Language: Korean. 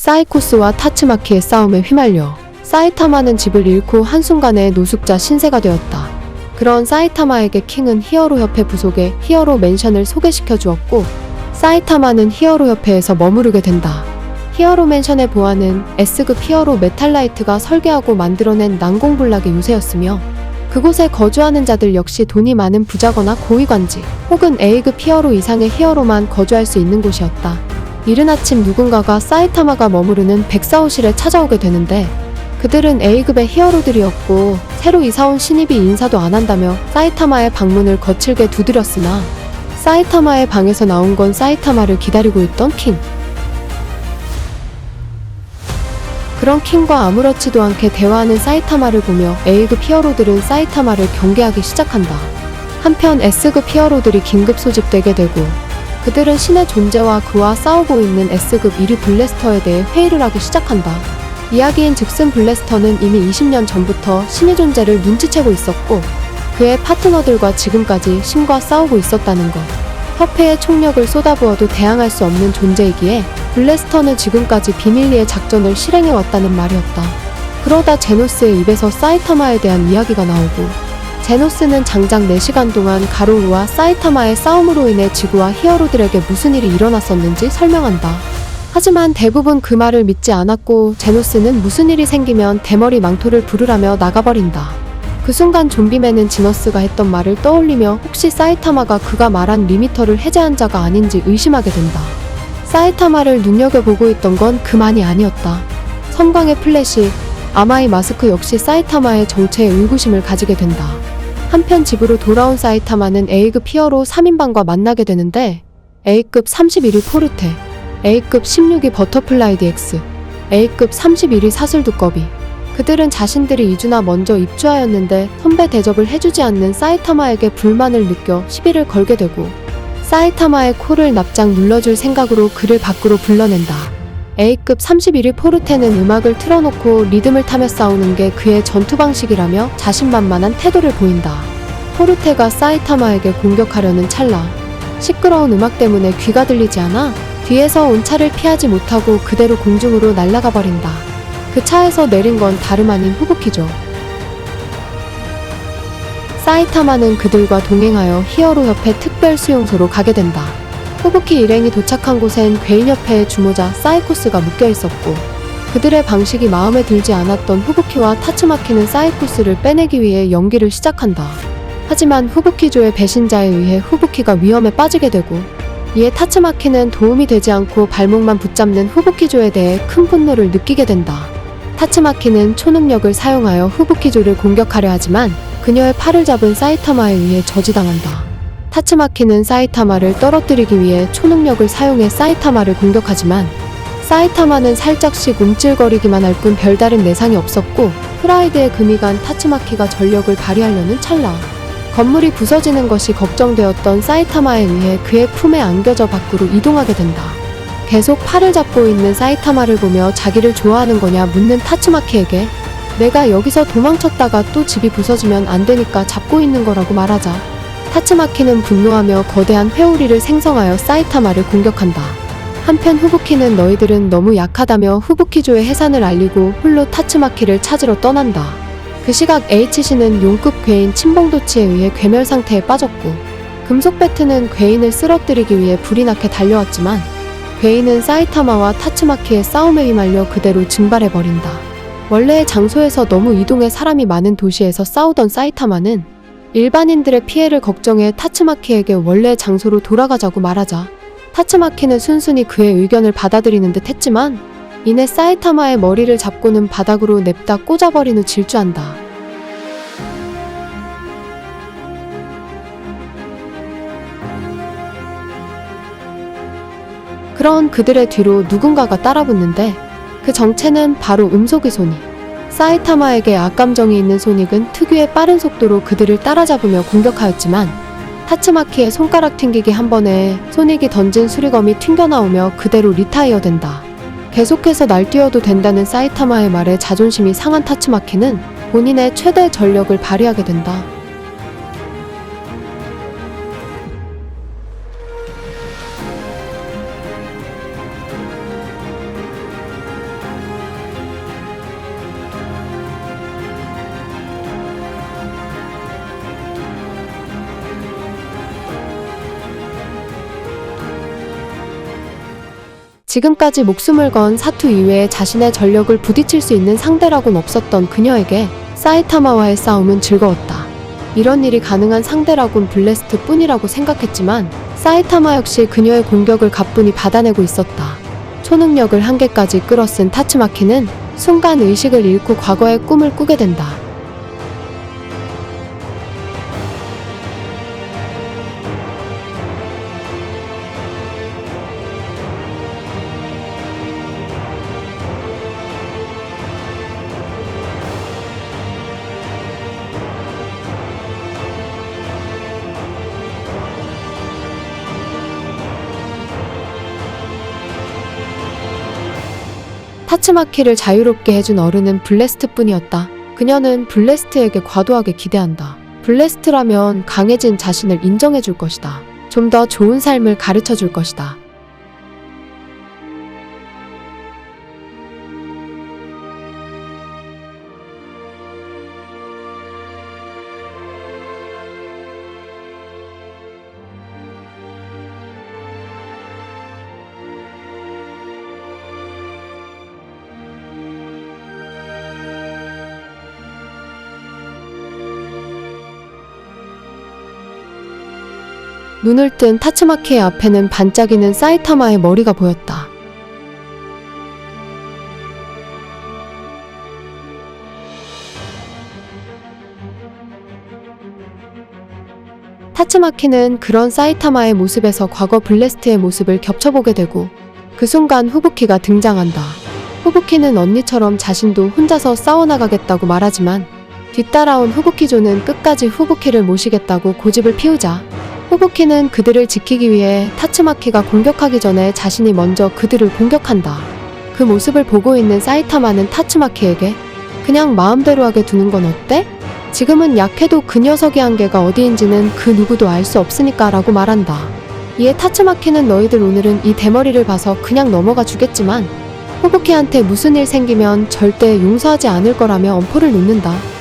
사이코스와 타츠마키의 싸움에 휘말려 사이타마는 집을 잃고 한순간에 노숙자 신세가 되었다. 그런 사이타마에게 킹은 히어로 협회 부속의 히어로 맨션을 소개시켜 주었고, 사이타마는 히어로 협회에서 머무르게 된다. 히어로 맨션의 보안은 S급 히어로 메탈라이트가 설계하고 만들어낸 난공불락의 요새였으며, 그곳에 거주하는 자들 역시 돈이 많은 부자거나 고위관직 혹은 A급 히어로 이상의 히어로만 거주할 수 있는 곳이었다. 이른 아침 누군가가 사이타마가 머무르는 백사호실에 찾아오게 되는데, 그들은 A급의 히어로들이었고 새로 이사온 신입이 인사도 안 한다며 사이타마의 방문을 거칠게 두드렸으나, 사이타마의 방에서 나온 건 사이타마를 기다리고 있던 킹. 그런 킹과 아무렇지도 않게 대화하는 사이타마를 보며 A급 히어로들은 사이타마를 경계하기 시작한다. 한편 S급 히어로들이 긴급 소집되게 되고, 그들은 신의 존재와 그와 싸우고 있는 S급 1위 블래스터에 대해 회의를 하기 시작한다. 이야기인 즉슨 블래스터는 이미 20년 전부터 신의 존재를 눈치채고 있었고, 그의 파트너들과 지금까지 신과 싸우고 있었다는 것. 협회의 총력을 쏟아부어도 대항할 수 없는 존재이기에 블래스터는 지금까지 비밀리에 작전을 실행해왔다는 말이었다. 그러다 제노스의 입에서 사이타마에 대한 이야기가 나오고, 제노스는 장장 4시간 동안 가로우와 사이타마의 싸움으로 인해 지구와 히어로들에게 무슨 일이 일어났었는지 설명한다. 하지만 대부분 그 말을 믿지 않았고, 제노스는 무슨 일이 생기면 대머리 망토를 부르라며 나가버린다. 그 순간 좀비맨은 지너스가 했던 말을 떠올리며 혹시 사이타마가 그가 말한 리미터를 해제한 자가 아닌지 의심하게 된다. 사이타마를 눈여겨보고 있던 건 그만이 아니었다. 섬광의 플래시, 아마이 마스크 역시 사이타마의 정체에 의구심을 가지게 된다. 한편 집으로 돌아온 사이타마는 A급 히어로 3인방과 만나게 되는데, A급 31위 포르테, A급 16위 버터플라이 DX, A급 31위 사슬두꺼비. 그들은 자신들이 2주나 먼저 입주하였는데 선배 대접을 해주지 않는 사이타마에게 불만을 느껴 시비를 걸게 되고, 사이타마의 코를 납작 눌러줄 생각으로 그를 밖으로 불러낸다. A급 31위 포르테는 음악을 틀어놓고 리듬을 타며 싸우는 게 그의 전투 방식이라며 자신만만한 태도를 보인다. 포르테가 사이타마에게 공격하려는 찰나, 시끄러운 음악 때문에 귀가 들리지 않아 뒤에서 온 차를 피하지 못하고 그대로 공중으로 날아가 버린다. 그 차에서 내린 건 다름 아닌 후부키죠. 사이타마는 그들과 동행하여 히어로 협회 특별 수용소로 가게 된다. 후부키 일행이 도착한 곳엔 괴인협회의 주모자 사이코스가 묶여 있었고, 그들의 방식이 마음에 들지 않았던 후부키와 타츠마키는 사이코스를 빼내기 위해 연기를 시작한다. 하지만 후부키조의 배신자에 의해 후부키가 위험에 빠지게 되고, 이에 타츠마키는 도움이 되지 않고 발목만 붙잡는 후부키조에 대해 큰 분노를 느끼게 된다. 타츠마키는 초능력을 사용하여 후부키조를 공격하려 하지만 그녀의 팔을 잡은 사이타마에 의해 저지당한다. 타츠마키는 사이타마를 떨어뜨리기 위해 초능력을 사용해 사이타마를 공격하지만, 사이타마는 살짝씩 움찔거리기만 할 뿐 별다른 내상이 없었고, 프라이드에 금이 간 타츠마키가 전력을 발휘하려는 찰나, 건물이 부서지는 것이 걱정되었던 사이타마에 의해 그의 품에 안겨져 밖으로 이동하게 된다. 계속 팔을 잡고 있는 사이타마를 보며 자기를 좋아하는 거냐 묻는 타츠마키에게, 내가 여기서 도망쳤다가 또 집이 부서지면 안 되니까 잡고 있는 거라고 말하자, 타츠마키는 분노하며 거대한 회오리를 생성하여 사이타마를 공격한다. 한편 후부키는 너희들은 너무 약하다며 후부키조의 해산을 알리고 홀로 타츠마키를 찾으러 떠난다. 그 시각 HC는 용급 괴인 침봉도치에 의해 괴멸 상태에 빠졌고, 금속 배트는 괴인을 쓰러뜨리기 위해 불이 나게 달려왔지만, 괴인은 사이타마와 타츠마키의 싸움에 휘말려 그대로 증발해버린다. 원래의 장소에서 너무 이동해 사람이 많은 도시에서 싸우던 사이타마는 일반인들의 피해를 걱정해 타츠마키에게 원래의 장소로 돌아가자고 말하자, 타츠마키는 순순히 그의 의견을 받아들이는 듯 했지만, 이내 사이타마의 머리를 잡고는 바닥으로 냅다 꽂아버린 후 질주한다. 그런 그들의 뒤로 누군가가 따라붙는데, 그 정체는 바로 음속의 소닉. 사이타마에게 악감정이 있는 소닉은 특유의 빠른 속도로 그들을 따라잡으며 공격하였지만, 타츠마키의 손가락 튕기기 한 번에 소닉이 던진 수리검이 튕겨나오며 그대로 리타이어 된다. 계속해서 날뛰어도 된다는 사이타마의 말에 자존심이 상한 타츠마키는 본인의 최대 전력을 발휘하게 된다. 지금까지 목숨을 건 사투 이외에 자신의 전력을 부딪힐 수 있는 상대라곤 없었던 그녀에게 사이타마와의 싸움은 즐거웠다. 이런 일이 가능한 상대라곤 블래스트 뿐이라고 생각했지만 사이타마 역시 그녀의 공격을 가뿐히 받아내고 있었다. 초능력을 한계까지 끌어쓴 타츠마키는 순간 의식을 잃고 과거의 꿈을 꾸게 된다. 타츠마키를 자유롭게 해준 어른은 블래스트뿐이었다. 그녀는 블래스트에게 과도하게 기대한다. 블래스트라면 강해진 자신을 인정해줄 것이다. 좀 더 좋은 삶을 가르쳐줄 것이다. 눈을 뜬 타츠마키의 앞에는 반짝이는 사이타마의 머리가 보였다. 타츠마키는 그런 사이타마의 모습에서 과거 블래스트의 모습을 겹쳐보게 되고 그 순간 후부키가 등장한다. 후부키는 언니처럼 자신도 혼자서 싸워나가겠다고 말하지만 뒤따라온 후부키조는 끝까지 후부키를 모시겠다고 고집을 피우자 후부키는 그들을 지키기 위해 타츠마키가 공격하기 전에 자신이 먼저 그들을 공격한다. 그 모습을 보고 있는 사이타마는 타츠마키에게 그냥 마음대로 하게 두는 건 어때? 지금은 약해도 그 녀석의 한계가 어디인지는 그 누구도 알 수 없으니까 라고 말한다. 이에 타츠마키는 너희들 오늘은 이 대머리를 봐서 그냥 넘어가 주겠지만 후부키한테 무슨 일 생기면 절대 용서하지 않을 거라며 엄포를 놓는다.